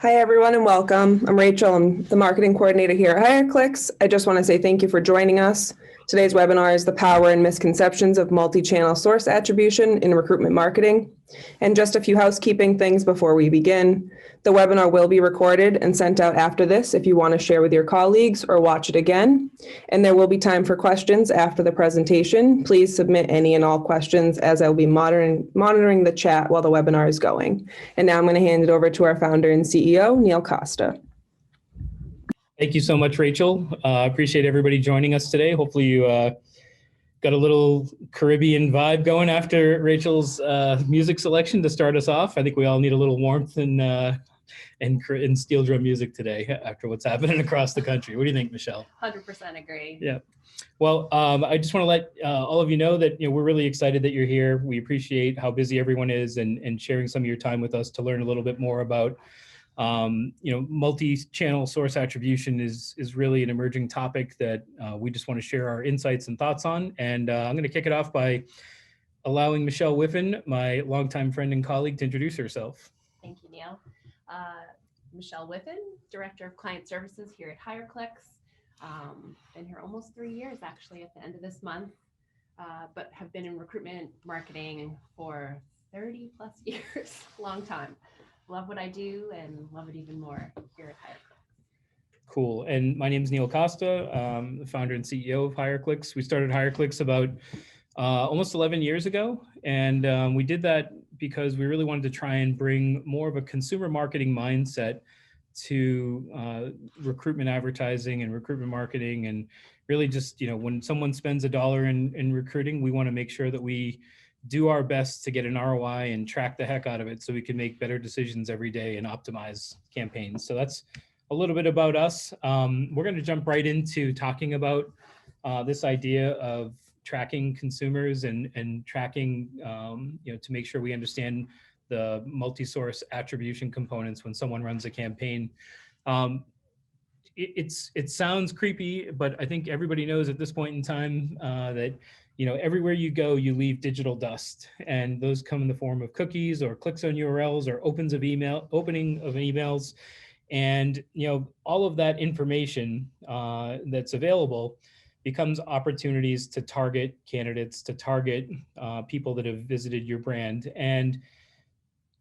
Hi, everyone, and welcome. I'm Rachel. I'm the marketing coordinator here at HireClicks. I just want to say thank you for joining us. Today's webinar is the power and misconceptions of multi-channel source attribution in recruitment marketing. And just a few housekeeping things before we begin. The webinar will be recorded and sent out after this if you want to share with your colleagues or watch it again. And there will be time for questions after the presentation. Please submit any and all questions as I will be monitoring the chat while the webinar is going. And now I'm going to hand it over to our founder and CEO, Neil Costa. Thank you so much, Rachel. Appreciate everybody joining us today. Hopefully you got a little Caribbean vibe going after Rachel's music selection to start us off. I think we all need a little warmth and steel drum music today after what's happening across the country. What do you think, Michelle? 100% agree. Yeah. Well, I just want to let all of you know that we're really excited that you're here. We appreciate how busy everyone is and sharing some of your time with us to learn a little bit more about multi-channel source attribution is really an emerging topic that we just want to share our insights and thoughts on. And I'm going to kick it off by allowing Michelle Whiffen, my longtime friend and colleague, to introduce herself. Thank you, Neil. Michelle Whiffen, Director of Client Services here at HireClicks. Been here almost 3 years, actually, at the end of this month, but have been in recruitment marketing for 30 plus years, long time. Love what I do and love it even more here at HireClicks. Cool. And my name is Neil Costa, the founder and CEO of HireClicks. We started HireClicks about almost 11 years ago. And we did that because we really wanted to try and bring more of a consumer marketing mindset to recruitment advertising and recruitment marketing. And really just, when someone spends $1 in recruiting, we want to make sure that we do our best to get an ROI and track the heck out of it so we can make better decisions every day and optimize campaigns. So that's a little bit about us. We're going to jump right into talking about this idea of tracking consumers and tracking, to make sure we understand the multi-source attribution components when someone runs a campaign. It sounds creepy, but I think everybody knows at this point in time that everywhere you go, you leave digital dust, and those come in the form of cookies or clicks on URLs or opening of emails. And, all of that information that's available becomes opportunities to target candidates, to target people that have visited your brand. And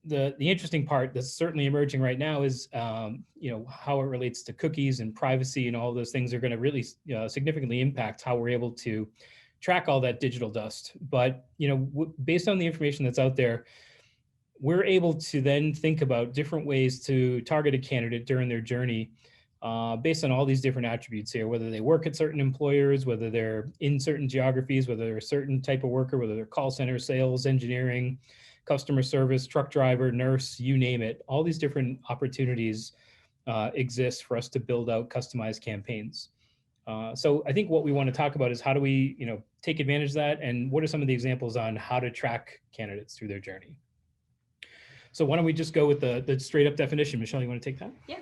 the interesting part that's certainly emerging right now is, how it relates to cookies and privacy, and all those things are going to really significantly impact how we're able to track all that digital dust. But, based on the information that's out there, we're able to then think about different ways to target a candidate during their journey based on all these different attributes here, whether they work at certain employers, whether they're in certain geographies, whether they're a certain type of worker, whether they're call center, sales, engineering, customer service, truck driver, nurse, you name it. All these different opportunities exist for us to build out customized campaigns. So I think what we want to talk about is how do we, take advantage of that, and what are some of the examples on how to track candidates through their journey. So why don't we just go with the straight up definition. Michelle, you want to take that? Yeah.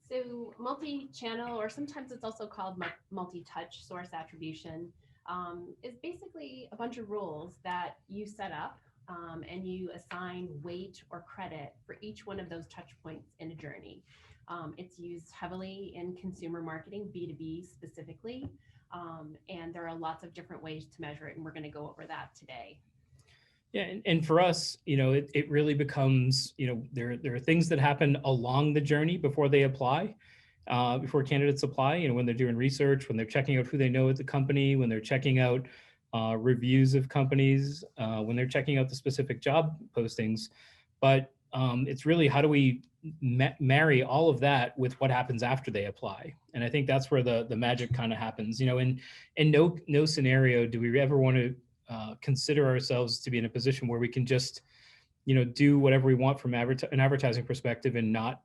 So multi-channel, or sometimes it's also called multi-touch source attribution, is basically a bunch of rules that you set up and you assign weight or credit for each one of those touch points in a journey. It's used heavily in consumer marketing, B2B specifically, and there are lots of different ways to measure it, and we're going to go over that today. Yeah, and for us, it really becomes, there are things that happen along the journey before they apply, before candidates apply, when they're doing research, when they're checking out who they know at the company, when they're checking out reviews of companies, when they're checking out the specific job postings. But it's really, how do we marry all of that with what happens after they apply? And I think that's where the magic kind of happens. In no scenario do we ever want to consider ourselves to be in a position where we can just, do whatever we want from an advertising perspective and not,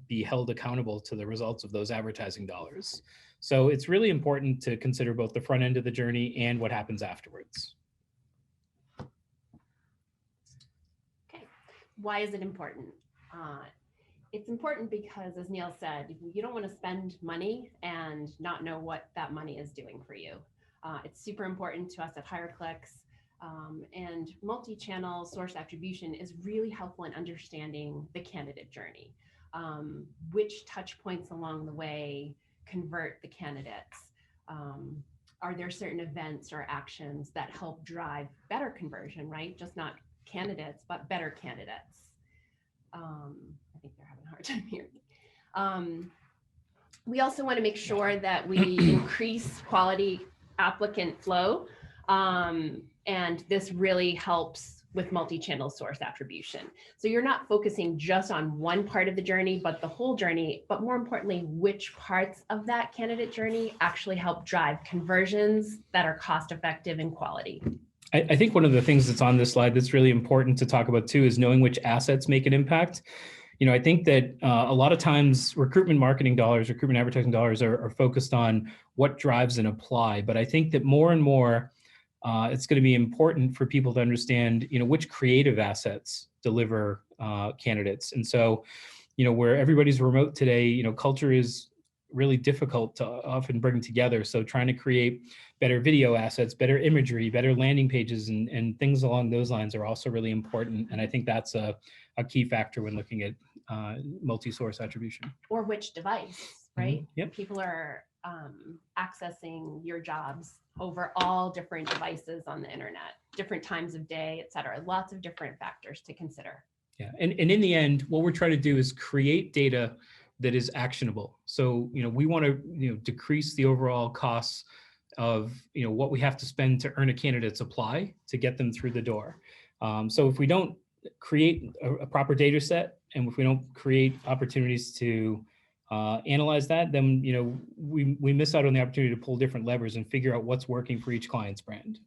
be held accountable to the results of those advertising dollars. So it's really important to consider both the front end of the journey and what happens afterwards. Okay, why is it important? It's important because, as Neil said, you don't want to spend money and not know what that money is doing for you. It's super important to us at HireClicks, and multi-channel source attribution is really helpful in understanding the candidate journey. which touch points along the way convert the candidates. Are there certain events or actions that help drive better conversion, right? Just not candidates, but better candidates. I think they're having a hard time hearing me. We also want to make sure that we increase quality applicant flow. And this really helps with multi-channel source attribution. So you're not focusing just on one part of the journey, but the whole journey, but more importantly, which parts of that candidate journey actually help drive conversions that are cost effective and quality. I think one of the things that's on this slide that's really important to talk about too is knowing which assets make an impact. I think that a lot of times recruitment marketing dollars, recruitment advertising dollars are focused on what drives an apply. But I think that more and more, it's going to be important for people to understand, which creative assets deliver candidates. And so, where everybody's remote today, culture is really difficult to often bring together. So trying to create better video assets, better imagery, better landing pages, and things along those lines are also really important. And I think that's a key factor when looking at multi-source attribution. Or which device, right? Mm-hmm. Yep. People are accessing your jobs over all different devices on the internet, different times of day, et cetera. Lots of different factors to consider. Yeah, and in the end, what we're trying to do is create data that is actionable. So, we want to, decrease the overall costs of, what we have to spend to earn a candidate's apply to get them through the door. So if we don't create a proper data set, and if we don't create opportunities to analyze that, then we miss out on the opportunity to pull different levers and figure out what's working for each client's brand.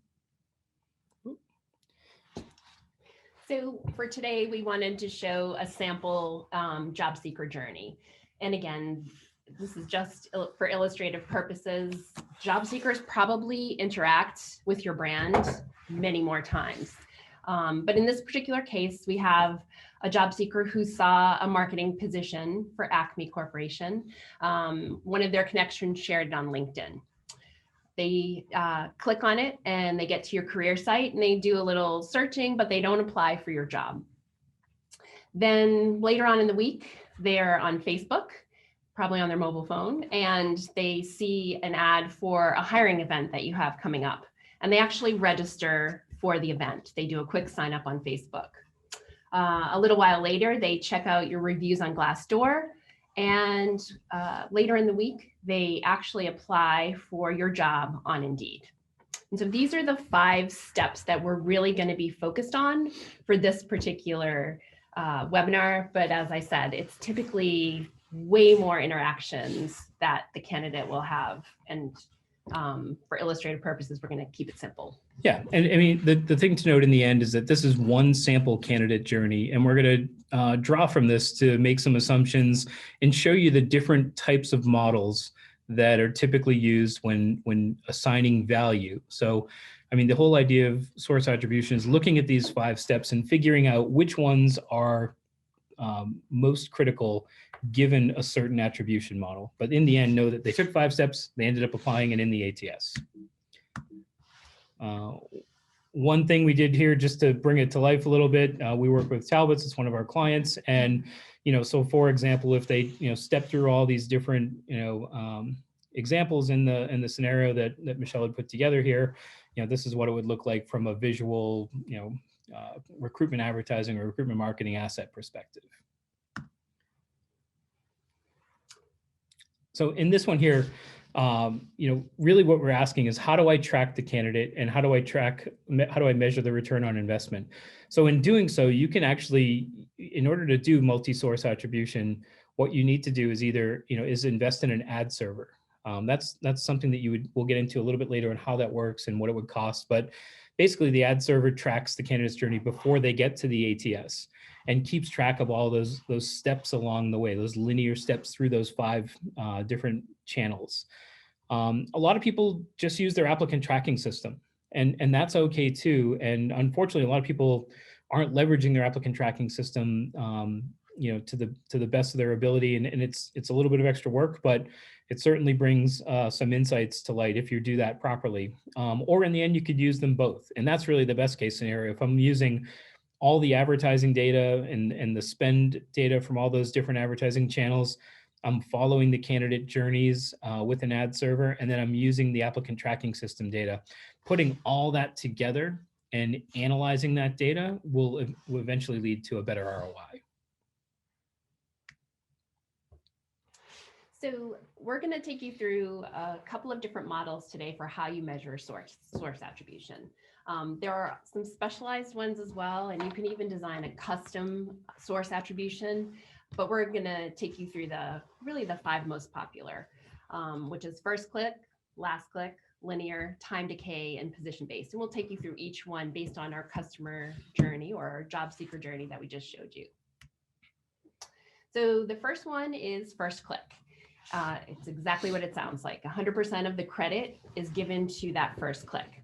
So for today, we wanted to show a sample job seeker journey. And again, this is just for illustrative purposes. Job seekers probably interact with your brand many more times. But in this particular case, we have a job seeker who saw a marketing position for Acme Corporation. One of their connections shared it on LinkedIn. They click on it and they get to your career site and they do a little searching, but they don't apply for your job. Then later on in the week, they're on Facebook, probably on their mobile phone, and they see an ad for a hiring event that you have coming up. And they actually register for the event. They do a quick sign up on Facebook. A little while later, they check out your reviews on Glassdoor. And later in the week, they actually apply for your job on Indeed. And so these are the 5 steps that we're really going to be focused on for this particular webinar. But as I said, it's typically way more interactions that the candidate will have. And for illustrative purposes, we're going to keep it simple. Yeah, and I mean, the thing to note in the end is that this is one sample candidate journey, and we're going to draw from this to make some assumptions and show you the different types of models that are typically used when assigning value. So, I mean, the whole idea of source attribution is looking at these 5 steps and figuring out which ones are most critical given a certain attribution model. But in the end, know that they took 5 steps, they ended up applying it in the ATS. One thing we did here, just to bring it to life a little bit, we work with Talbot's, it's one of our clients. And, so for example, if they, step through all these different, examples in the scenario that Michelle had put together here, this is what it would look like from a visual, recruitment advertising or recruitment marketing asset perspective. So in this one here, really what we're asking is, how do I track the candidate and how do I measure the return on investment? So in doing so, you can actually, in order to do multi-source attribution, what you need to do is either, is invest in an ad server. That's something that we'll get into a little bit later on how that works and what it would cost. But basically the ad server tracks the candidate's journey before they get to the ATS and keeps track of all those steps along the way, those linear steps through those 5 different channels. A lot of people just use their applicant tracking system, and that's okay too. And unfortunately, a lot of people aren't leveraging their applicant tracking system, to the best of their ability. And it's a little bit of extra work, but it certainly brings some insights to light if you do that properly. Or in the end, you could use them both. And that's really the best case scenario. If I'm using all the advertising data and the spend data from all those different advertising channels. I'm following the candidate journeys with an ad server, and then I'm using the applicant tracking system data. Putting all that together and analyzing that data will eventually lead to a better ROI. So we're going to take you through a couple of different models today for how you measure source attribution. There are some specialized ones as well, and you can even design a custom source attribution, but we're going to take you through really the 5 most popular, which is first click, last click, linear, time decay, and position based. And we'll take you through each one based on our customer journey or our job seeker journey that we just showed you. So the first one is first click. It's exactly what it sounds like. 100% of the credit is given to that first click.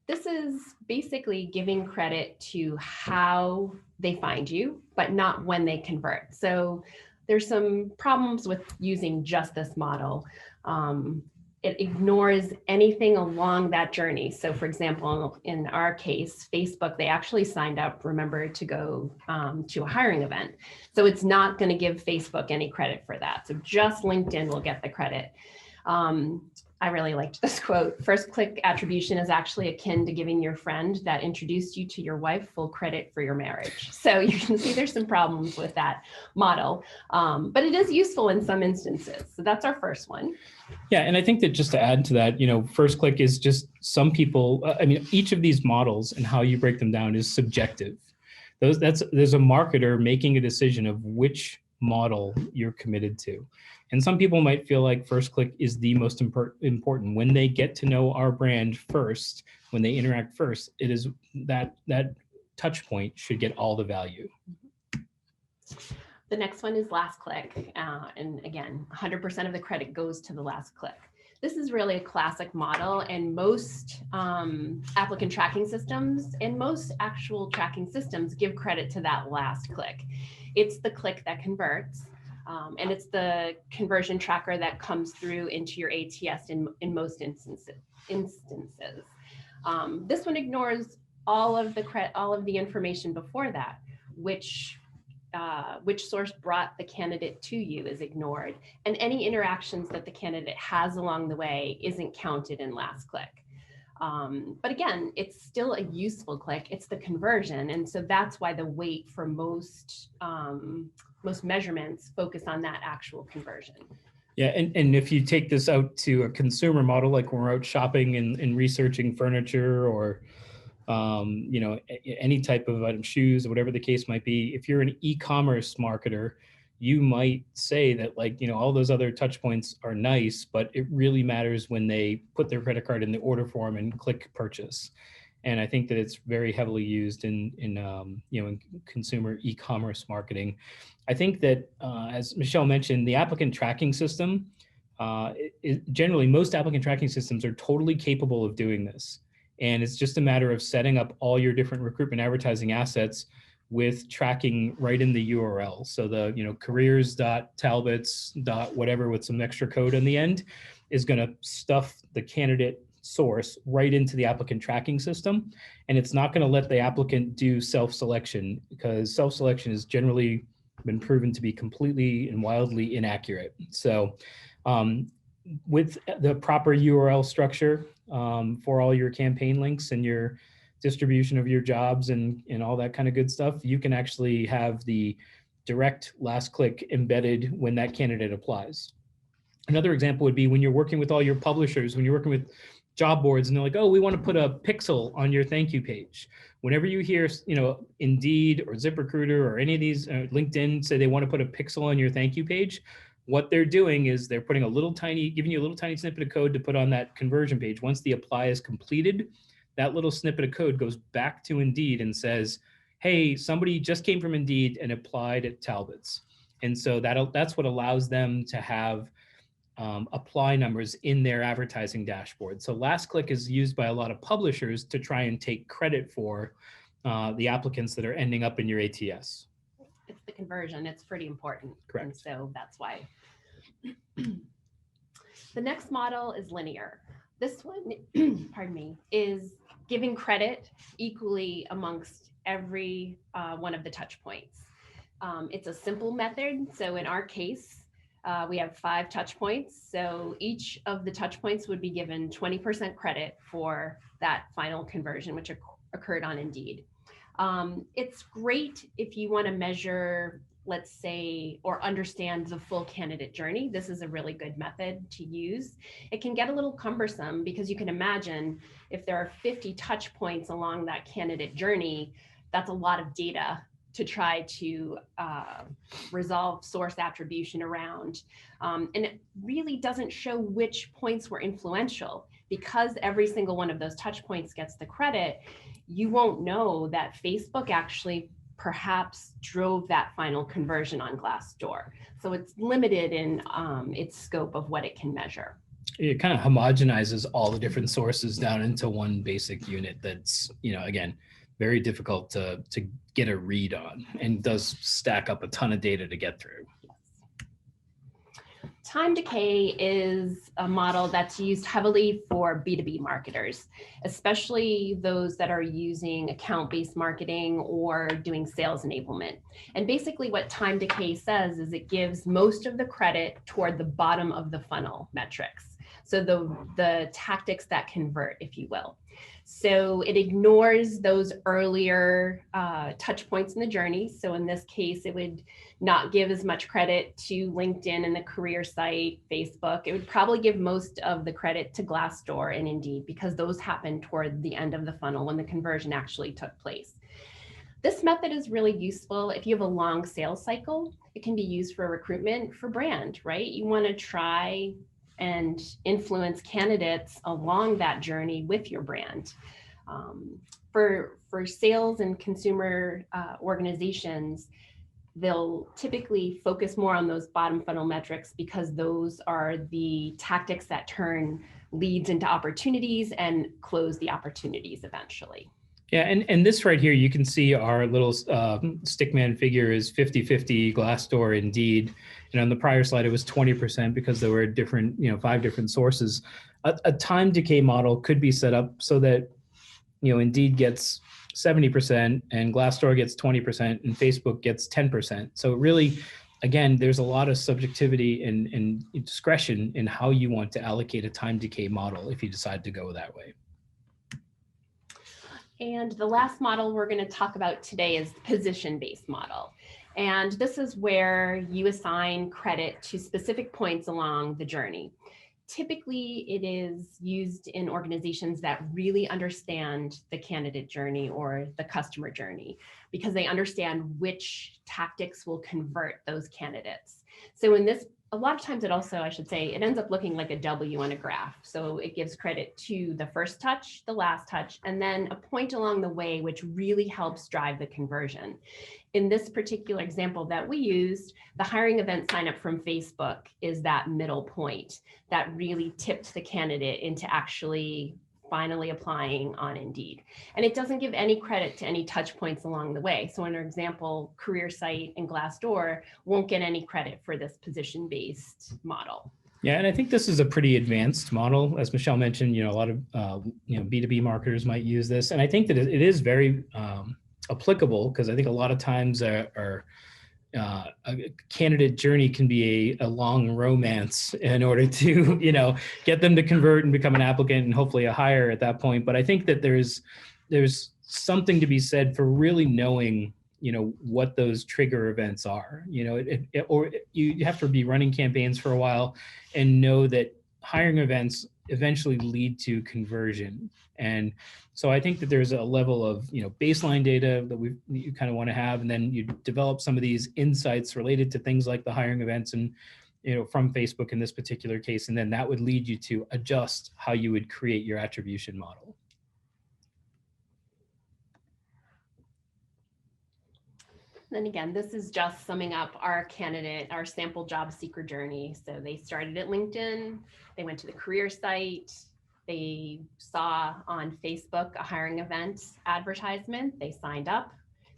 This is basically giving credit to how they find you, but not when they convert. So there's some problems with using just this model. It ignores anything along that journey. So for example, in our case, Facebook, they actually signed up, remember, to go to a hiring event. So it's not going to give Facebook any credit for that. So just LinkedIn will get the credit. I really liked this quote. First click attribution is actually akin to giving your friend that introduced you to your wife full credit for your marriage. So you can see there's some problems with that model, but it is useful in some instances. So that's our first one. Yeah, and I think that just to add to that, first click is just some people, each of these models and how you break them down is subjective. There's a marketer making a decision of which model you're committed to. And some people might feel like first click is the most important. When they get to know our brand first, when they interact first, it is that touch point should get all the value. The next one is last click. And again, 100% of the credit goes to the last click. This is really a classic model, and most applicant tracking systems and most actual tracking systems give credit to that last click. It's the click that converts, and it's the conversion tracker that comes through into your ATS in most instances. This one ignores all of the information before that, which source brought the candidate to you is ignored, and any interactions that the candidate has along the way isn't counted in last click. But again, it's still a useful click. It's the conversion, and so that's why the weight for most measurements focus on that actual conversion. Yeah, and if you take this out to a consumer model, like when we're out shopping and researching furniture or any type of item, shoes, or whatever the case might be, if you're an e-commerce marketer, you might say that all those other touch points are nice, but it really matters when they put their credit card in the order form and click purchase. And I think that it's very heavily used in consumer e-commerce marketing. I think that as Michelle mentioned, the applicant tracking system, generally most applicant tracking systems are totally capable of doing this. And it's just a matter of setting up all your different recruitment advertising assets with tracking right in the URL. So the careers.talbots. whatever with some extra code on the end is going to stuff the candidate source right into the applicant tracking system. And it's not going to let the applicant do self-selection, because self-selection has generally been proven to be completely and wildly inaccurate. So with the proper URL structure for all your campaign links and your distribution of your jobs and all that kind of good stuff, you can actually have the direct last click embedded when that candidate applies. Another example would be when you're working with all your publishers, when you're working with job boards and they're like, oh, we want to put a pixel on your thank you page. Whenever you hear, Indeed or ZipRecruiter or any of these, LinkedIn say they want to put a pixel on your thank you page, what they're doing is they're putting giving you a little tiny snippet of code to put on that conversion page. Once the apply is completed, that little snippet of code goes back to Indeed and says, hey, somebody just came from Indeed and applied at Talbots. And so that's what allows them to have apply numbers in their advertising dashboard. So last click is used by a lot of publishers to try and take credit for the applicants that are ending up in your ATS. It's the conversion. It's pretty important. Correct. And so that's why. The next model is linear. This one, pardon me, is giving credit equally amongst every one of the touch points. It's a simple method. So in our case, we have 5 touch points. So each of the touch points would be given 20% credit for that final conversion, which occurred on Indeed. It's great if you want to measure, let's say, or understand the full candidate journey. This is a really good method to use. It can get a little cumbersome because you can imagine if there are 50 touch points along that candidate journey, that's a lot of data to try to resolve source attribution around. And it really doesn't show which points were influential. Because every single one of those touch points gets the credit, you won't know that Facebook actually perhaps drove that final conversion on Glassdoor. So it's limited in its scope of what it can measure. It kind of homogenizes all the different sources down into one basic unit that's, again, very difficult to get a read on, and does stack up a ton of data to get through. Time decay is a model that's used heavily for B2B marketers, especially those that are using account-based marketing or doing sales enablement. And basically what time decay says is it gives most of the credit toward the bottom of the funnel metrics. So the tactics that convert, if you will. So it ignores those earlier touch points in the journey. So in this case, it would not give as much credit to LinkedIn and the career site, Facebook. It would probably give most of the credit to Glassdoor and Indeed, because those happened toward the end of the funnel when the conversion actually took place. This method is really useful if you have a long sales cycle. It can be used for recruitment, for brand, right? You want to try and influence candidates along that journey with your brand. For sales and consumer organizations, they'll typically focus more on those bottom funnel metrics because those are the tactics that turn leads into opportunities and close the opportunities eventually. Yeah, and this right here, you can see our little stickman figure is 50-50 Glassdoor Indeed. And on the prior slide, it was 20% because there were different, 5 different sources. A time decay model could be set up so that, Indeed gets 70% and Glassdoor gets 20% and Facebook gets 10%. So really, again, there's a lot of subjectivity and discretion in how you want to allocate a time decay model if you decide to go that way. And the last model we're going to talk about today is the position-based model. And this is where you assign credit to specific points along the journey. Typically, it is used in organizations that really understand the candidate journey or the customer journey, because they understand which tactics will convert those candidates. So in this, a lot of times it also, I should say, it ends up looking like a W on a graph. So it gives credit to the first touch, the last touch, and then a point along the way, which really helps drive the conversion. In this particular example that we used, the hiring event sign up from Facebook is that middle point that really tipped the candidate into actually finally applying on Indeed. And it doesn't give any credit to any touch points along the way. So in our example, career site and Glassdoor won't get any credit for this position-based model. Yeah, and I think this is a pretty advanced model. As Michelle mentioned, a lot of B2B marketers might use this. And I think that it is very applicable, because I think a lot of times a candidate journey can be a long romance in order to, get them to convert and become an applicant and hopefully a hire at that point. But I think that there's something to be said for really knowing, what those trigger events are. Or you have to be running campaigns for a while and know that hiring events eventually lead to conversion. And so I think that there's a level of, baseline data that you kind of want to have, and then you develop some of these insights related to things like the hiring events and, from Facebook in this particular case, and then that would lead you to adjust how you would create your attribution model. Then again, this is just summing up our sample job seeker journey. So they started at LinkedIn, they went to the career site, they saw on Facebook a hiring event advertisement, they signed up,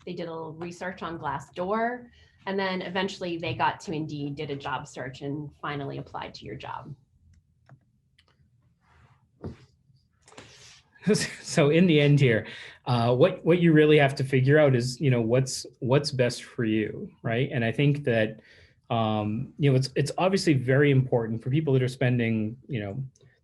they did a little research on Glassdoor, and then eventually they got to Indeed, did a job search, and finally applied to your job. So in the end here, what you really have to figure out is, what's best for you, right? And I think that, it's obviously very important for people that are spending,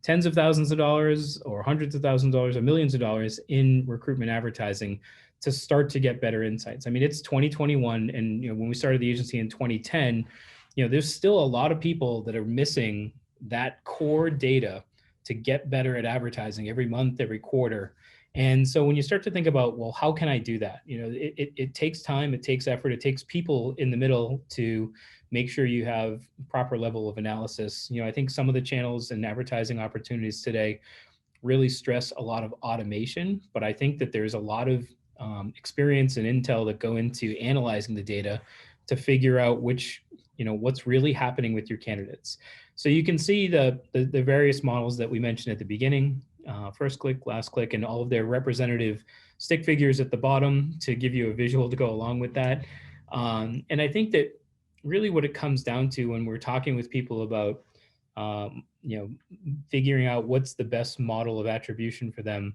tens of thousands of dollars or hundreds of thousands of dollars or millions of dollars in recruitment advertising to start to get better insights. I mean, it's 2021, and when we started the agency in 2010, there's still a lot of people that are missing that core data to get better at advertising every month, every quarter. And so when you start to think about, well, how can I do that? It takes time, it takes effort, it takes people in the middle to make sure you have proper level of analysis. I think some of the channels and advertising opportunities today really stress a lot of automation, but I think that there's a lot of experience and intel that go into analyzing the data to figure out what's really happening with your candidates. So you can see the various models that we mentioned at the beginning, first click, last click, and all of their representative stick figures at the bottom to give you a visual to go along with that. And I think that really what it comes down to when we're talking with people about, figuring out what's the best model of attribution for them,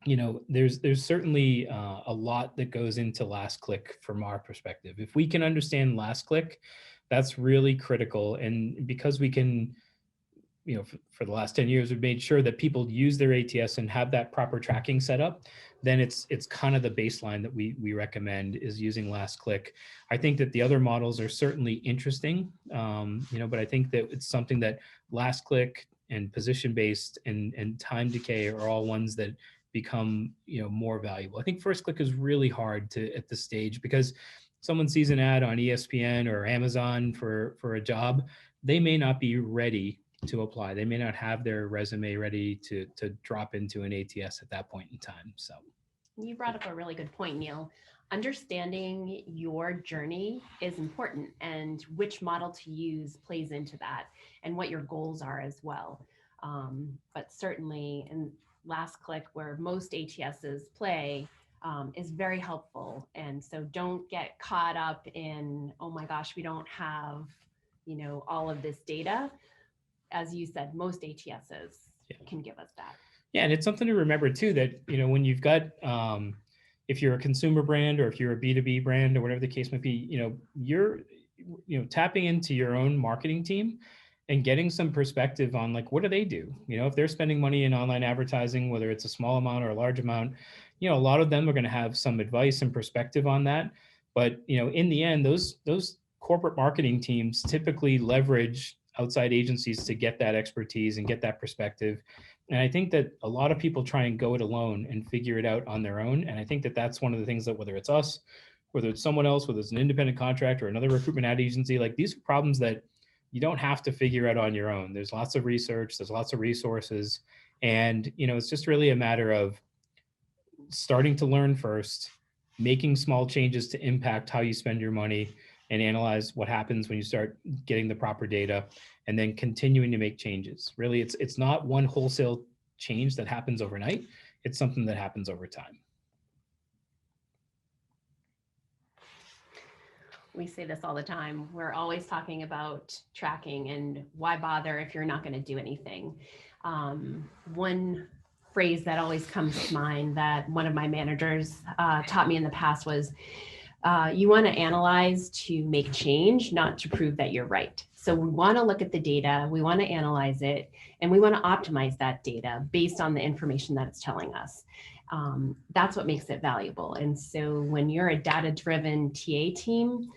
there's certainly a lot that goes into last click from our perspective. If we can understand last click, that's really critical. And because we can, for the last 10 years, we've made sure that people use their ATS and have that proper tracking set up, then it's kind of the baseline that we recommend is using last click. I think that the other models are certainly interesting, but I think that it's something that last click and position-based and time decay are all ones that become more valuable. I think first click is really hard at this stage because someone sees an ad on ESPN or Amazon for a job, they may not be ready to apply. They may not have their resume ready to drop into an ATS at that point in time. So you brought up a really good point, Neil. Understanding your journey is important, and which model to use plays into that, and what your goals are as well. But certainly in last click, where most ATSs play, is very helpful. And so don't get caught up in, oh my gosh, we don't have, all of this data. As you said, most ATSs can give us that. Yeah, and it's something to remember too, that, when you've got, if you're a consumer brand or if you're a B2B brand or whatever the case might be, you're, tapping into your own marketing team and getting some perspective on what do they do? If they're spending money in online advertising, whether it's a small amount or a large amount, a lot of them are going to have some advice and perspective on that. But, in the end, those corporate marketing teams typically leverage outside agencies to get that expertise and get that perspective. And I think that a lot of people try and go it alone and figure it out on their own. And I think that that's one of the things that, whether it's us, whether it's someone else, whether it's an independent contractor or another recruitment ad agency, these are problems that you don't have to figure out on your own. There's lots of research, there's lots of resources. And, it's just really a matter of starting to learn first, making small changes to impact how you spend your money, and analyze what happens when you start getting the proper data, and then continuing to make changes. Really, it's not one wholesale change that happens overnight. It's something that happens over time. We say this all the time. We're always talking about tracking and why bother if you're not going to do anything. One phrase that always comes to mind that one of my managers taught me in the past was, you want to analyze to make change, not to prove that you're right. So we want to look at the data, we want to analyze it, and we want to optimize that data based on the information that it's telling us. That's what makes it valuable. And so when you're a data-driven TA team,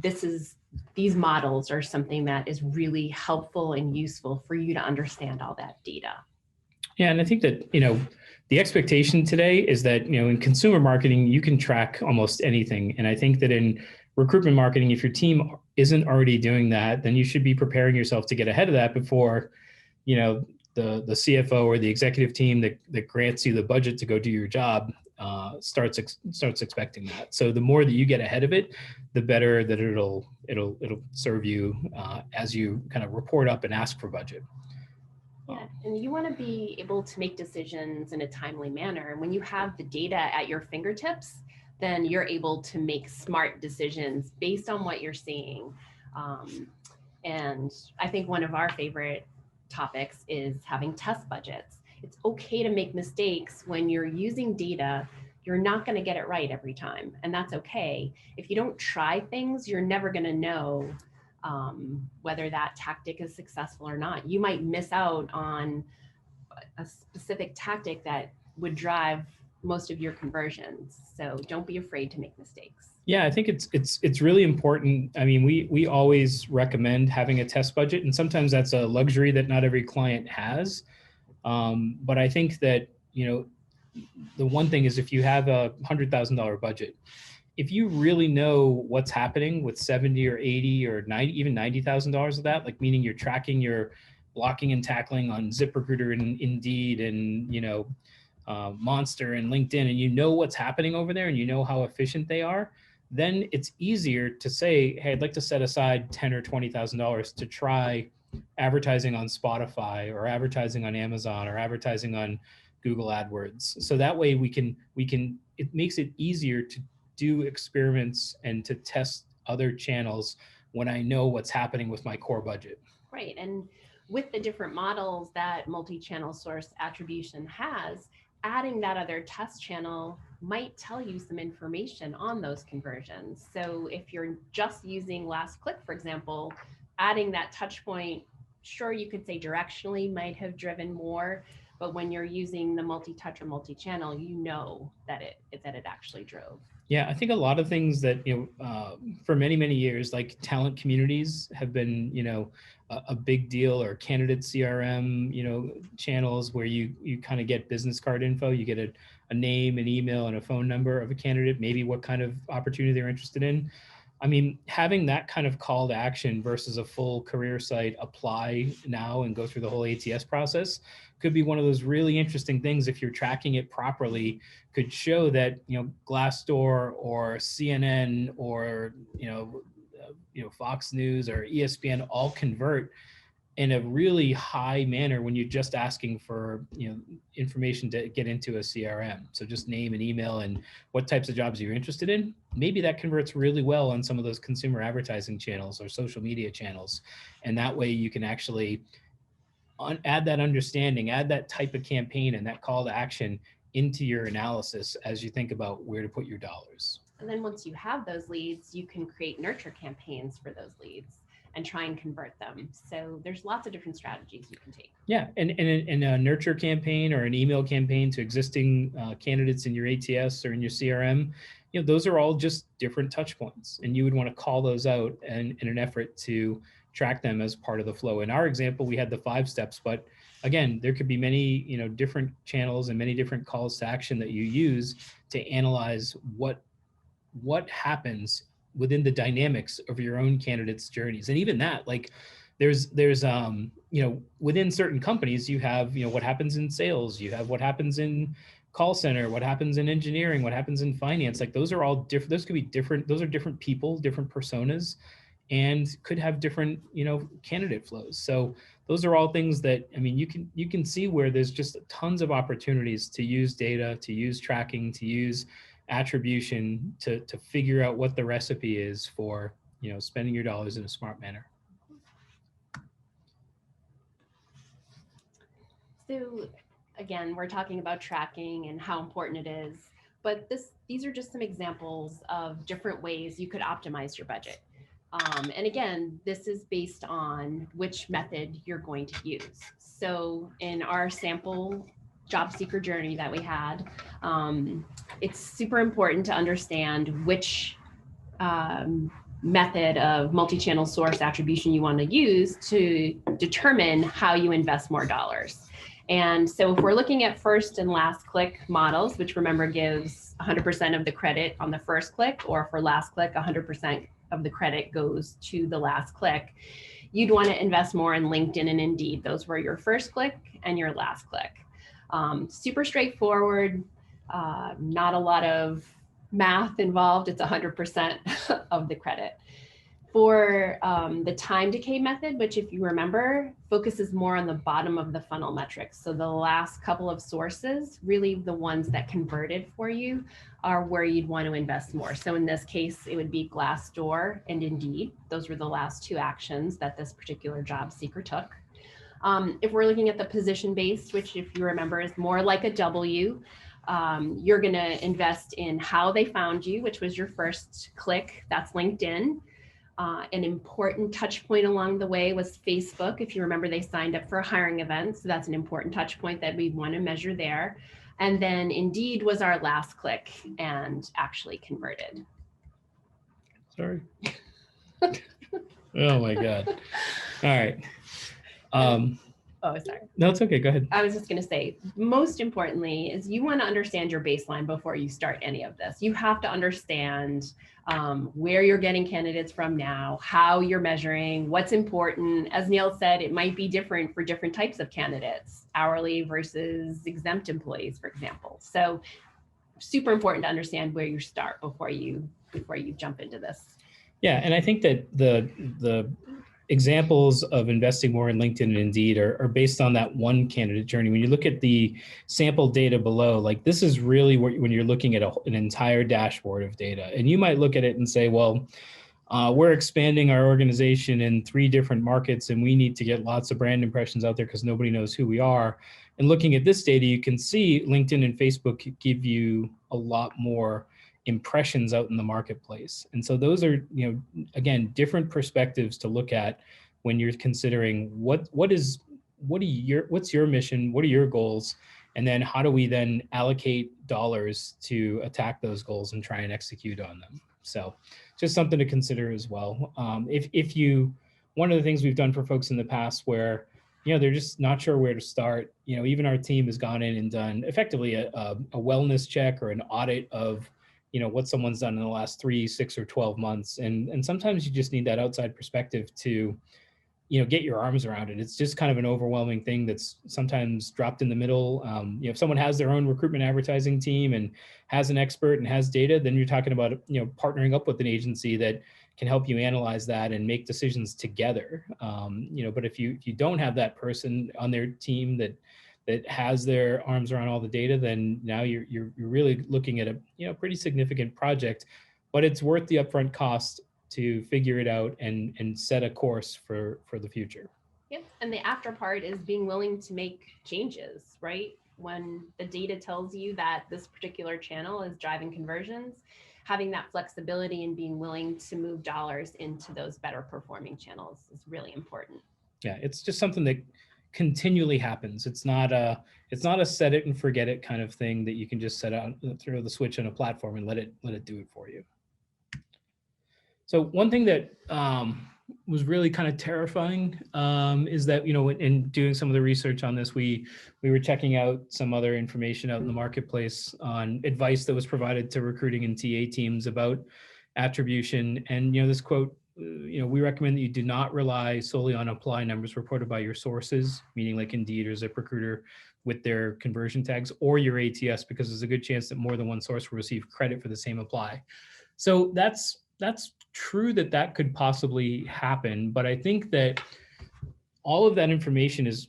these models are something that is really helpful and useful for you to understand all that data. Yeah, and I think that, the expectation today is that, in consumer marketing, you can track almost anything. And I think that in recruitment marketing, if your team isn't already doing that, then you should be preparing yourself to get ahead of that before, the CFO or the executive team that grants you the budget to go do your job starts expecting that. So the more that you get ahead of it, the better that it'll serve you as you kind of report up and ask for budget. Yeah, and you want to be able to make decisions in a timely manner. And when you have the data at your fingertips, then you're able to make smart decisions based on what you're seeing. And I think one of our favorite topics is having test budgets. it's okay to make mistakes. When you're using data, you're not going to get it right every time, and that's okay. If you don't try things, you're never going to know whether that tactic is successful or not. You might miss out on a specific tactic that would drive most of your conversions. So don't be afraid to make mistakes. Yeah, I think it's really important. I mean, we always recommend having a test budget, and sometimes that's a luxury that not every client has. But I think that, you know, the one thing is, if you have a $100,000 budget, if you really know what's happening with 70 or 80 or 90, even $90,000 of that, like meaning you're tracking your blocking and tackling on ZipRecruiter and Indeed and, you know, Monster and LinkedIn, and you know what's happening over there and you know how efficient they are, then it's easier to say, hey, I'd like to set aside $10,000 or $20,000 to try advertising on Spotify or advertising on Amazon or advertising on Google AdWords. So that way it makes it easier to do experiments and to test other channels when I know what's happening with my core budget. Right. And with the different models that multi-channel source attribution has, adding that other test channel might tell you some information on those conversions. So if you're just using last click, for example, adding that touch point, sure, you could say directionally might have driven more, but when you're using the multi-touch or multi-channel, you know that it actually drove. Yeah, I think a lot of things that, you know, for many, many years, like talent communities have been, you know, a big deal, or candidate CRM, you know, channels where you kind of get business card info. You get a name, an email, and a phone number of a candidate, maybe what kind of opportunity they're interested in. I mean, having that kind of call to action versus a full career site apply now and go through the whole ATS process could be one of those really interesting things. If you're tracking it properly, could show that, you know, Glassdoor or CNN or, you know, Fox News or ESPN all convert in a really high manner when you're just asking for, you know, information to get into a CRM. So just name and email and what types of jobs you're interested in. Maybe that converts really well on some of those consumer advertising channels or social media channels. And that way you can actually add that understanding, add that type of campaign and that call to action into your analysis as you think about where to put your dollars. And then once you have those leads, you can create nurture campaigns for those leads and try and convert them. So there's lots of different strategies you can take. Yeah, and a nurture campaign or an email campaign to existing candidates in your ATS or in your CRM, you know, those are all just different touch points, and you would want to call those out in an effort to track them as part of the flow. In our example, we had the 5 steps, but again, there could be many, you know, different channels and many different calls to action that you use to analyze what happens within the dynamics of your own candidates' journeys. And even that, like there's you know, within certain companies, you have, you know, what happens in sales, you have what happens in call center, what happens in engineering, what happens in finance. Like those are all different. Those could be different. Those are different people, different personas, and could have different, you know, candidate flows. So those are all things that, I mean, you can see where there's just tons of opportunities to use data, to use tracking, to use attribution to figure out what the recipe is for, you know, spending your dollars in a smart manner. So again, we're talking about tracking and how important it is, but these are just some examples of different ways you could optimize your budget. And again, this is based on which method you're going to use. So in our sample job seeker journey that we had, it's super important to understand which method of multi-channel source attribution you want to use to determine how you invest more dollars. And so if we're looking at first and last click models, which remember gives 100% of the credit on the first click, or for last click, 100% of the credit goes to the last click, you'd want to invest more in LinkedIn and Indeed. Those were your first click and your last click. Super straightforward, not a lot of math involved. It's 100% of the credit. For the time decay method, which if you remember, focuses more on the bottom of the funnel metrics. So the last couple of sources, really the ones that converted for you, are where you'd want to invest more. So in this case, it would be Glassdoor and Indeed. Those were the last 2 actions that this particular job seeker took. If we're looking at the position-based, which if you remember is more like a W, you're going to invest in how they found you, which was your first click. That's LinkedIn. An important touch point along the way was Facebook. If you remember, they signed up for a hiring event. So that's an important touch point that we want to measure there. And then Indeed was our last click and actually converted. Sorry. Oh my God. All right. Oh, sorry. No, it's okay. Go ahead. I was just going to say, most importantly, is you want to understand your baseline before you start any of this. You have to understand where you're getting candidates from now, how you're measuring, what's important. As Neil said, it might be different for different types of candidates, hourly versus exempt employees, for example. So super important to understand where you start before you jump into this. Yeah, and I think that the examples of investing more in LinkedIn and Indeed are based on that one candidate journey. When you look at the sample data below, like this is really when you're looking at an entire dashboard of data. And you might look at it and say, well, we're expanding our organization in 3 different markets and we need to get lots of brand impressions out there because nobody knows who we are. And looking at this data, you can see LinkedIn and Facebook give you a lot more impressions out in the marketplace. And so those are, again, different perspectives to look at when you're considering what's your mission, what are your goals, and then how do we then allocate dollars to attack those goals and try and execute on them. So just something to consider as well. One of the things we've done for folks in the past where they're just not sure where to start. Even our team has gone in and done effectively a wellness check or an audit of what someone's done in the last 3, 6, or 12 months. And sometimes you just need that outside perspective to, get your arms around it. It's just kind of an overwhelming thing that's sometimes dropped in the middle. If someone has their own recruitment advertising team and has an expert and has data, then you're talking about, partnering up with an agency that can help you analyze that and make decisions together. But if you don't have that person on their team that has their arms around all the data, then now you're really looking at a pretty significant project, but it's worth the upfront cost to figure it out and set a course for the future. Yep, and the after part is being willing to make changes, right? When the data tells you that this particular channel is driving conversions, having that flexibility and being willing to move dollars into those better performing channels is really important. Yeah, it's just something that continually happens. It's not a set it and forget it kind of thing that you can just throw the switch on a platform and let it do it for you. So one thing that was really kind of terrifying is that, in doing some of the research on this, we were checking out some other information out in the marketplace on advice that was provided to recruiting and TA teams about attribution. And, this quote, we recommend that you do not rely solely on apply numbers reported by your sources, meaning like Indeed or ZipRecruiter with their conversion tags, or your ATS, because there's a good chance that more than one source will receive credit for the same apply. So that's true that could possibly happen, but I think that all of that information is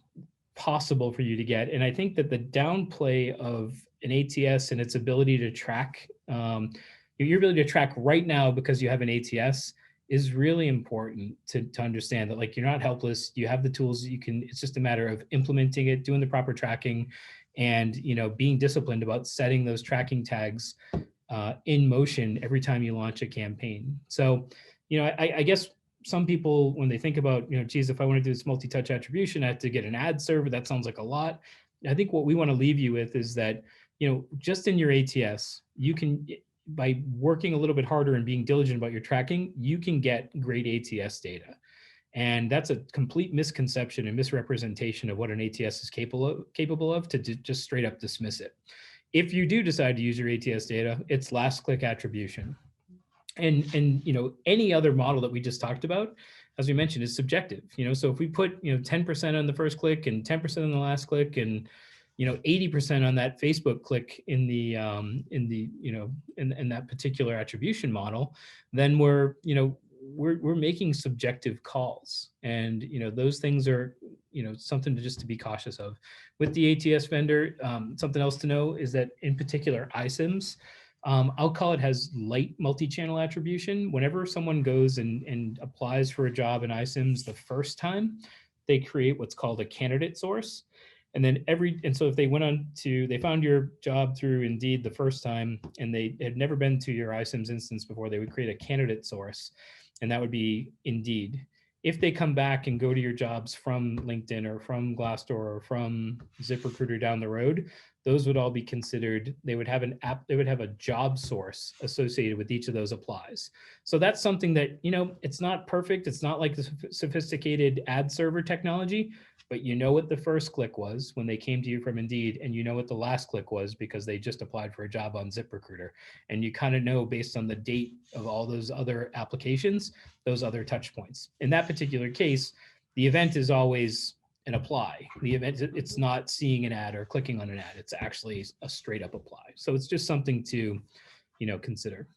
possible for you to get. And I think that the downplay of an ATS and its ability to track, your ability to track right now because you have an ATS is really important to understand that, like, you're not helpless. You have the tools it's just a matter of implementing it, doing the proper tracking, and, being disciplined about setting those tracking tags in motion every time you launch a campaign. So, I guess some people, when they think about, geez, if I want to do this multi-touch attribution, I have to get an ad server. That sounds like a lot. I think what we want to leave you with is that, just in your ATS, you can, by working a little bit harder and being diligent about your tracking, you can get great ATS data. And that's a complete misconception and misrepresentation of what an ATS is capable of to just straight up dismiss it. If you do decide to use your ATS data, it's last click attribution. And any other model that we just talked about, as we mentioned, is subjective. So if we put 10% on the first click and 10% on the last click and 80% on that Facebook click in that particular attribution model, then we're making subjective calls, and those things are something to be cautious of. With the ATS vendor, something else to know is that in particular iCIMS, I'll call it, has light multi-channel attribution. Whenever someone goes and applies for a job in iCIMS the first time, they create what's called a candidate source. And then so if they they found your job through Indeed the first time and they had never been to your iCIMS instance before, they would create a candidate source, and that would be Indeed. If they come back and go to your jobs from LinkedIn or from Glassdoor or from ZipRecruiter down the road, those would all be considered, they would have a job source associated with each of those applies. So that's something that, it's not perfect. It's not like the sophisticated ad server technology, but you know what the first click was when they came to you from Indeed, and you know what the last click was because they just applied for a job on ZipRecruiter. And you kind of know based on the date of all those other applications, those other touch points. In that particular case, the event is always an apply. The event, it's not seeing an ad or clicking on an ad. It's actually a straight up apply. So it's just something to, consider.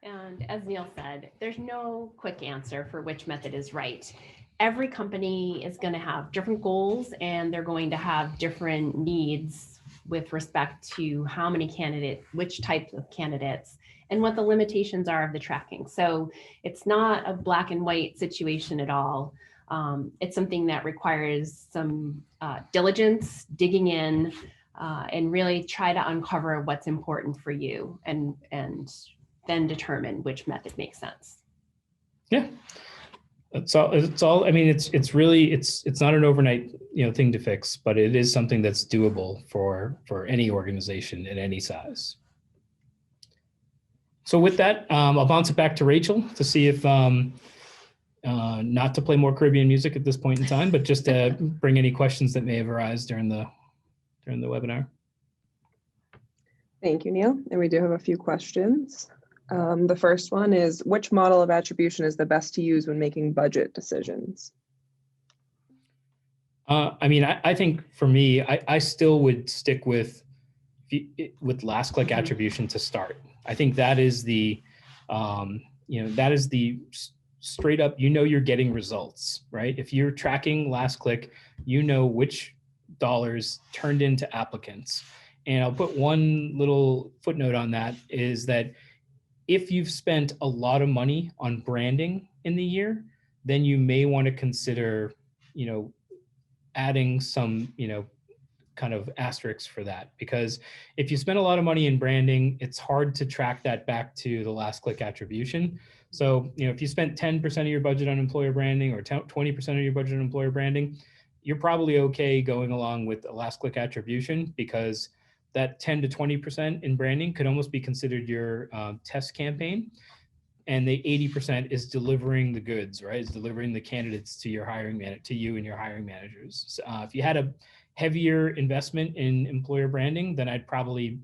And as Neil said, there's no quick answer for which method is right. Every company is going to have different goals, and they're going to have different needs with respect to how many candidates, which types of candidates, and what the limitations are of the tracking. So it's not a black and white situation at all. It's something that requires some diligence, digging in, and really try to uncover what's important for you, and then determine which method makes sense. Yeah, it's all. I mean, it's really not an overnight thing to fix, but it is something that's doable for any organization at any size. So with that, I'll bounce it back to Rachel to see if not to play more Caribbean music at this point in time, but just to bring any questions that may have arisen during the webinar. Thank you, Neil. And we do have a few questions. The first one is, which model of attribution is the best to use when making budget decisions? I mean, I think for me, I still would stick with last click attribution to start. I think that is the, that is the straight up, you're getting results, right? If you're tracking last click, which dollars turned into applicants. And I'll put one little footnote on that, is that if you've spent a lot of money on branding in the year, then you may want to consider, adding some, kind of asterisks for that. Because if you spend a lot of money in branding, it's hard to track that back to the last click attribution. So, if you spent 10% of your budget on employer branding or 20% of your budget on employer branding, you're probably okay going along with a last click attribution, because that 10 to 20% in branding could almost be considered your test campaign. And the 80% is delivering the goods, right? It's delivering the candidates to your to you and your hiring managers. So, if you had a heavier investment in employer branding, then I'd probably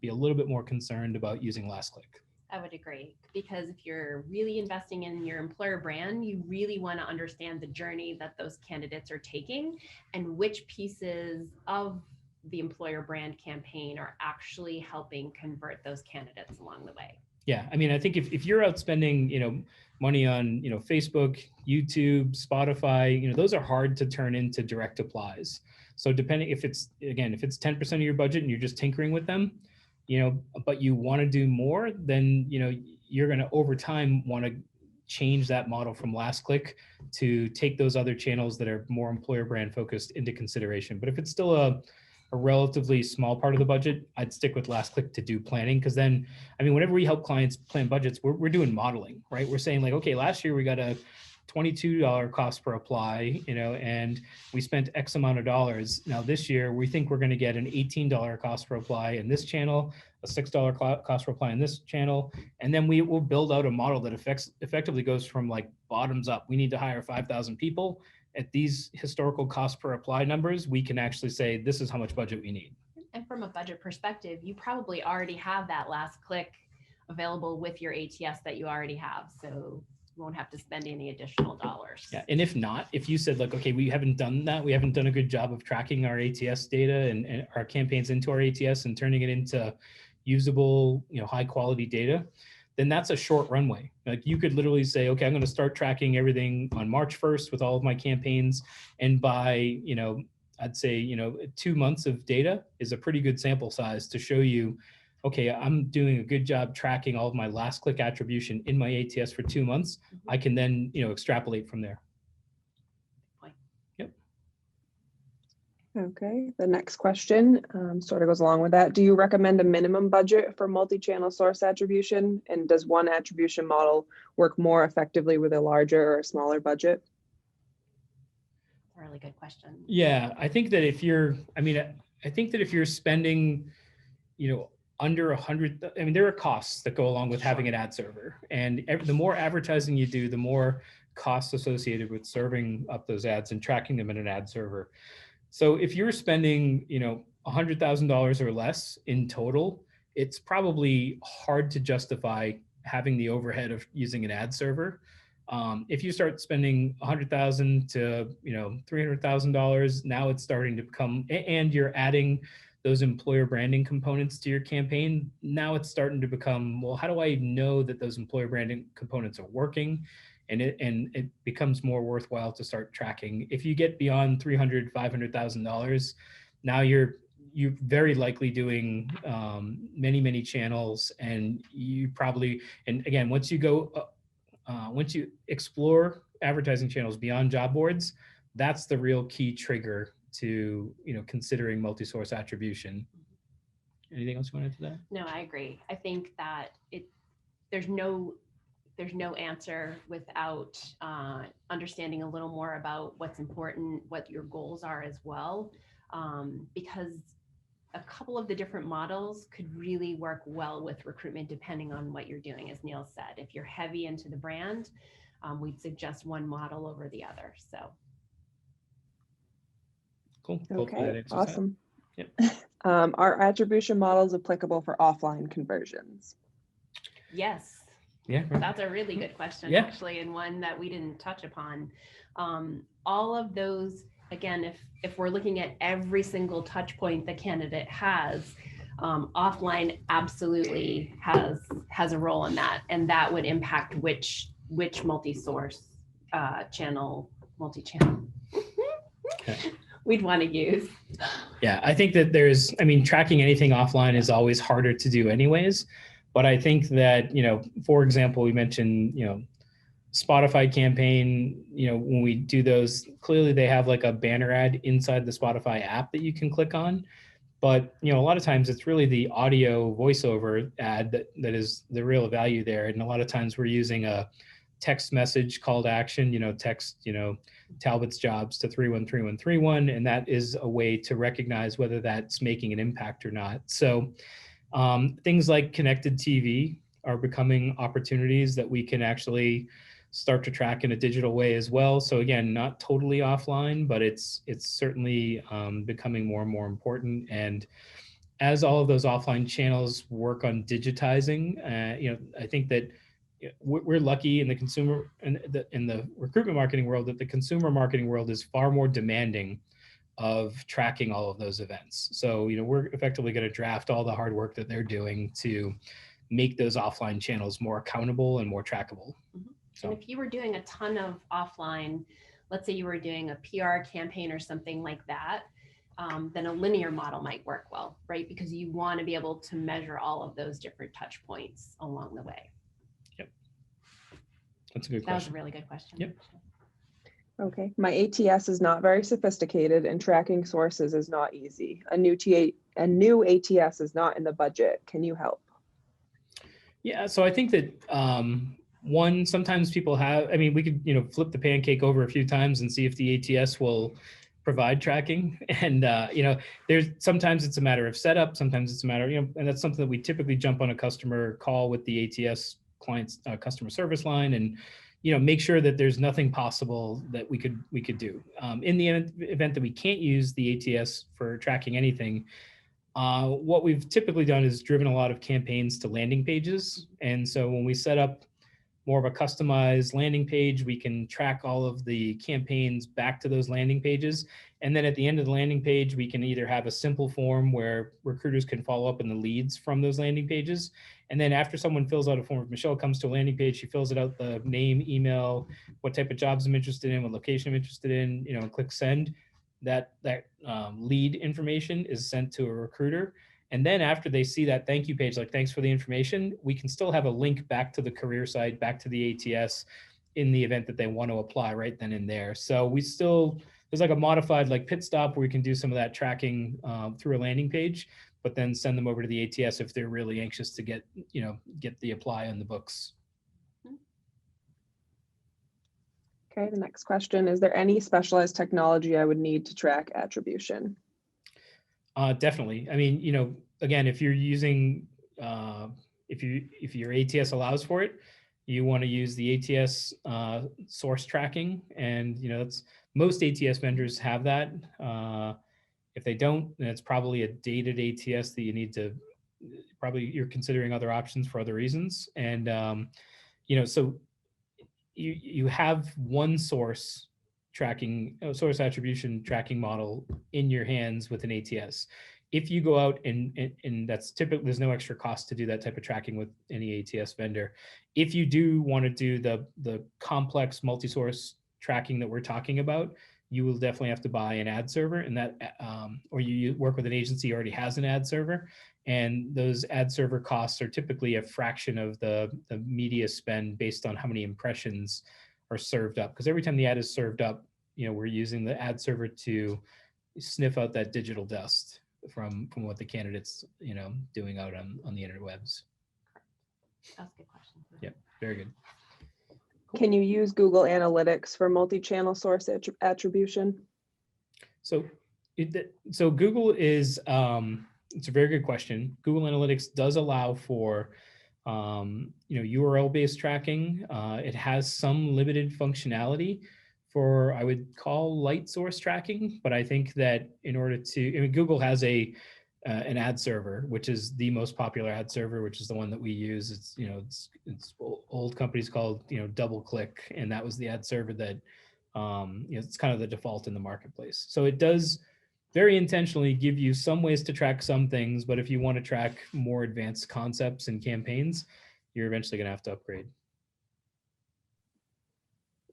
be a little bit more concerned about using last click. I would agree, because if you're really investing in your employer brand, you really want to understand the journey that those candidates are taking and which pieces of the employer brand campaign are actually helping convert those candidates along the way. Yeah, I mean, I think if you're out spending, money on, Facebook, YouTube, Spotify, those are hard to turn into direct applies. So depending if it's 10% of your budget and you're just tinkering with them, but you want to do more, then, you're going to over time want to change that model from last click to take those other channels that are more employer brand focused into consideration. But if it's still a relatively small part of the budget, I'd stick with last click to do planning. Because then, I mean, whenever we help clients plan budgets, we're doing modeling, right? We're saying like, okay, last year we got a $22 cost per apply, and we spent X amount of dollars. Now this year, we think we're going to get an $18 cost per apply in this channel, a $6 cost per apply in this channel. And then we will build out a model that effectively goes from like bottoms up. We need to hire 5,000 people. At these historical cost per apply numbers, we can actually say, this is how much budget we need. And from a budget perspective, you probably already have that last click available with your ATS that you already have. So you won't have to spend any additional dollars. Yeah, and if not, if you said like, okay, we haven't done that, we haven't done a good job of tracking our ATS data and our campaigns into our ATS and turning it into usable, high quality data, then that's a short runway. Like you could literally say, okay, I'm going to start tracking everything on March 1st with all of my campaigns. And by, I'd say, 2 months of data is a pretty good sample size to show you okay, I'm doing a good job tracking all of my last click attribution in my ATS for 2 months, I can then, extrapolate from there. Point. Yep. Okay, the next question sort of goes along with that. Do you recommend a minimum budget for multi-channel source attribution? And does one attribution model work more effectively with a larger or smaller budget? That's a really good question. Yeah, I think that if you're, I think that if you're spending, under 100, there are costs that go along with having an ad server, and the more advertising you do, the more costs associated with serving up those ads and tracking them in an ad server. So if you're spending, $100,000 or less in total, it's probably hard to justify having the overhead of using an ad server. If you start spending $100,000 to $300,000, now it's starting to become, and you're adding those employer branding components to your campaign. Now it's starting to become, well, how do I know that those employer branding components are working? And it becomes more worthwhile to start tracking. If you get beyond $300,000, $500,000, now you're very likely doing many channels, and you probably, and again, once you explore advertising channels beyond job boards, that's the real key trigger to considering multi-source attribution. Anything else you want to add to that? No, I agree. I think that there's no answer without understanding a little more about what's important, what your goals are as well, because a couple of the different models could really work well with recruitment depending on what you're doing. As Neil said, if you're heavy into the brand, we'd suggest one model over the other. So cool. Okay, awesome. Yep. Are attribution models applicable for offline conversions? yes. Yeah, That's a really good question, Yeah. actually, and one that we didn't touch upon. All of those, again, if we're looking at every single touch point the candidate has, offline absolutely has a role in that, and that would impact which multi-source multi-channel we'd want to use. Yeah, I think that tracking anything offline is always harder to do anyways. But I think that, for example, we mentioned, Spotify campaign, when we do those, clearly they have like a banner ad inside the Spotify app that you can click on. But, a lot of times it's really the audio voiceover ad that is the real value there. And a lot of times we're using a text message call to action, text, Talbot's jobs to 313131. And that is a way to recognize whether that's making an impact or not. So things like connected TV are becoming opportunities that we can actually start to track in a digital way as well. So again, not totally offline, but it's certainly becoming more and more important. And as all of those offline channels work on digitizing, I think that we're lucky in the consumer and in the recruitment marketing world that the consumer marketing world is far more demanding of tracking all of those events. So, we're effectively going to draft all the hard work that they're doing to make those offline channels more accountable and more trackable. Mm-hmm. So. And if you were doing a ton of offline, let's say you were doing a PR campaign or something like that, then a linear model might work well, right? Because you want to be able to measure all of those different touch points along the way. Yep. That's a good question. That was a really good question. Yep. Okay, my ATS is not very sophisticated and tracking sources is not easy. A new ATS is not in the budget. Can you help? Yeah, so I think that sometimes people have, we could, flip the pancake over a few times and see if the ATS will provide tracking. And, sometimes it's a matter of setup, sometimes it's a matter, and that's something that we typically jump on a customer call with the ATS client's customer service line and, make sure that there's nothing possible that we could do. In the event that we can't use the ATS for tracking anything, what we've typically done is driven a lot of campaigns to landing pages. And so when we set up more of a customized landing page, we can track all of the campaigns back to those landing pages. And then at the end of the landing page, we can either have a simple form where recruiters can follow up in the leads from those landing pages. And then after someone fills out a form, if Michelle comes to a landing page, she fills it out, the name, email, what type of jobs I'm interested in, what location I'm interested in, and click send. That lead information is sent to a recruiter. And then after they see that thank you page, like thanks for the information, we can still have a link back to the career site, back to the ATS in the event that they want to apply right then and there. So we still, there's like a modified like pit stop where we can do some of that tracking through a landing page, but then send them over to the ATS if they're really anxious to get, get the apply on the books. Okay, the next question, is there any specialized technology I would need to track attribution? Definitely. I mean, again, if you're using, if your ATS allows for it, you want to use the ATS source tracking, and that's most ATS vendors have that. If they don't, then it's probably a dated ATS that you need to you're considering other options for other reasons. And so you have one source source attribution tracking model in your hands with an ATS. If you go out and that's typically, there's no extra cost to do that type of tracking with any ATS vendor. If you do want to do the complex multi-source tracking that we're talking about, you will definitely have to buy an ad server, and that, or you work with an agency who already has an ad server, and those ad server costs are typically a fraction of the media spend based on how many impressions are served up. Because every time the ad is served up, we're using the ad server to sniff out that digital dust from what the candidate's, doing out on the interwebs. That's a good question. Yep, very good. Can you use Google Analytics for multi-channel source attribution? So Google is, it's a very good question. Google Analytics does allow for, URL-based tracking. It has some limited functionality for, I would call, light source tracking, but I think that in order to, Google has an ad server, which is the most popular ad server, which is the one that we use. It's, it's old companies called, DoubleClick, and that was the ad server that, it's kind of the default in the marketplace. So it does very intentionally give you some ways to track some things, but if you want to track more advanced concepts and campaigns, you're eventually going to have to upgrade.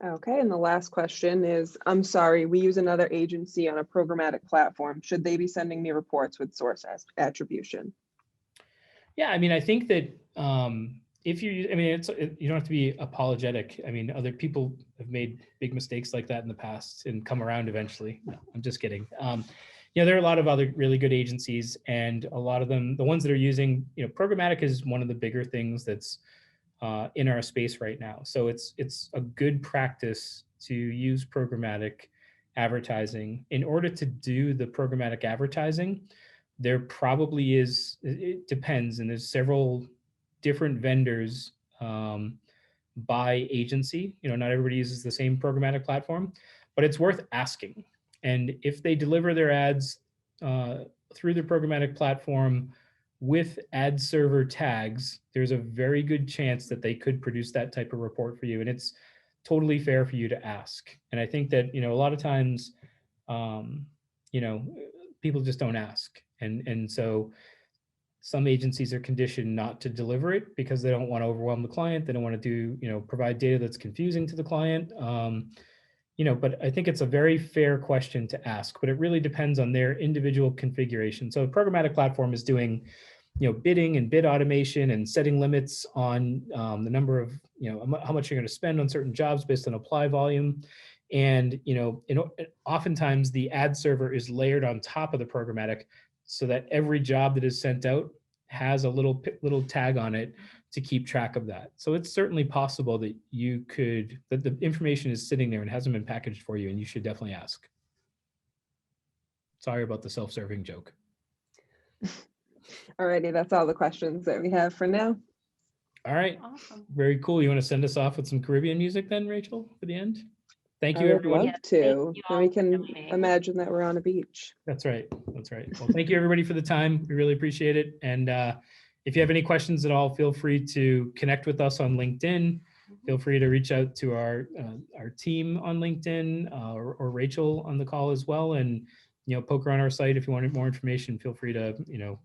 Okay, and the last question is, I'm sorry, we use another agency on a programmatic platform. Should they be sending me reports with source attribution? Yeah, I think that if you, you don't have to be apologetic. Other people have made big mistakes like that in the past and come around eventually. No, I'm just kidding. There are a lot of other really good agencies, and a lot of them, the ones that are using, programmatic is one of the bigger things that's in our space right now. So it's a good practice to use programmatic advertising. In order to do the programmatic advertising, there probably is, it depends, and there's several different vendors by agency. Not everybody uses the same programmatic platform, but it's worth asking. And if they deliver their ads through the programmatic platform with ad server tags, there's a very good chance that they could produce that type of report for you. And it's totally fair for you to ask. And I think that, a lot of times, people just don't ask. And so some agencies are conditioned not to deliver it because they don't want to overwhelm the client. They don't want to do, provide data that's confusing to the client. But I think it's a very fair question to ask, but it really depends on their individual configuration. So a programmatic platform is doing, bidding and bid automation and setting limits on the number of, how much you're going to spend on certain jobs based on apply volume. And, oftentimes the ad server is layered on top of the programmatic so that every job that is sent out has a little tag on it to keep track of that. So it's certainly possible that that the information is sitting there and hasn't been packaged for you, and you should definitely ask. Sorry about the self-serving joke. Alrighty, that's all the questions that we have for now. All right. Awesome. Very cool. You want to send us off with some Caribbean music then, Rachel, for the end? Thank you, I would everyone. love to. you And all we for can joining. imagine that we're on a beach. That's right. That's right. Well, thank you everybody for the time. We really appreciate it. And if you have any questions at all, feel free to connect with us on LinkedIn. Feel free to reach out to our team on LinkedIn or Rachel on the call as well. And, poke around our site. If you wanted more information, feel free to,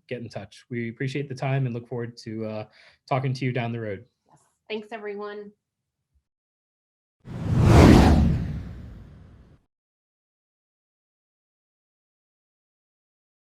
get in touch. We appreciate the time and look forward to talking to you down the road. Yes. Thanks, everyone.